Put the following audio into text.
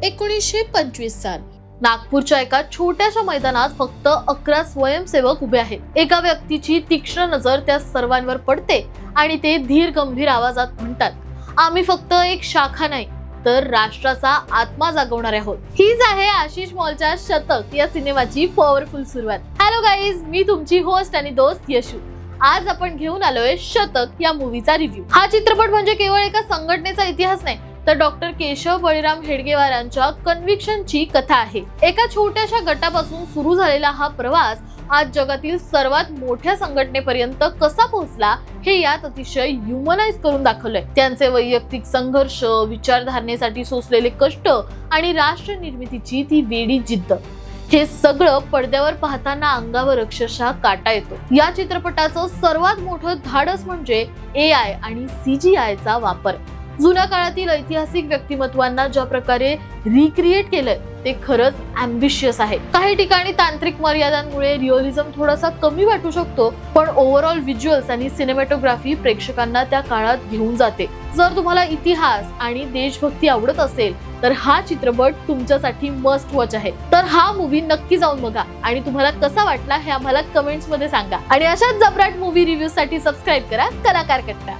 1925 साल नागपूरच्या एका छोट्याशा मैदानात फक्त 11 स्वयंसेवक उभे आहेत। एका व्यक्तीची तीक्ष्ण नजर त्या सर्वांवर पडते आणि ते धीर गंभीर आवाजात म्हणतात, आम्ही फक्त एक शाखा नाही तर राष्ट्राचा आत्मा जागवणार आहोत। हीच आहे आशिष मॉलच्या शतक या सिनेमाची पॉवरफुल सुरुवात। हॅलो गाईज, मी तुमची होस्ट आणि दोस्त यशू। आज आपण घेऊन आलोय शतक या मूवीचा रिव्ह्यू। हा चित्रपट म्हणजे केवळ एका संघटनेचा इतिहास नाही तर डॉक्टर केशव बळीराम हेडगेवारांच्या कन्व्हिक्शनची कथा आहे। एका छोट्याशा गटापासून सुरू झालेला हा प्रवास आज जगातील सर्वात मोठ्या संघटनेपर्यंत कसा पोहोचला हे यात अतिशय ह्युमनाइज करून दाखवलंय। त्यांचे वैयक्तिक संघर्ष, विचारधारणेसाठी सोसलेले कष्ट आणि राष्ट्र निर्मितीची ती वेडी जिद्द, हे सगळं पडद्यावर पाहताना अंगावर अक्षरशः काटा येतो। या चित्रपटाचं सर्वात मोठं धाडस म्हणजे AI आणि CGI चा वापर। जुन्या काळातील ऐतिहासिक व्यक्तिमत्वांना ज्या प्रकारे रिक्रिएट केलंय ते खरंच अँबिशियस आहे। काही ठिकाणी तांत्रिक मर्यादांमुळे रिअलिझम थोडासा कमी वाटू शकतो, पण ओव्हरऑल व्हिज्युअल्स आणि सिनेमॅटोग्राफी प्रेक्षकांना त्या काळात घेऊन जाते। जर तुम्हाला इतिहास आणि देशभक्ती आवडत असेल तर हा चित्रपट तुमच्यासाठी मस्ट वॉच आहे। तर हा मूवी नक्की जाऊन बघा आणि तुम्हाला कसा वाटला हे आम्हाला कमेंट्स मध्ये सांगा। आणि अशाच जबराट मूवी रिव्ह्यूज साठी सबस्क्राइब करा कलाकार कट्टा।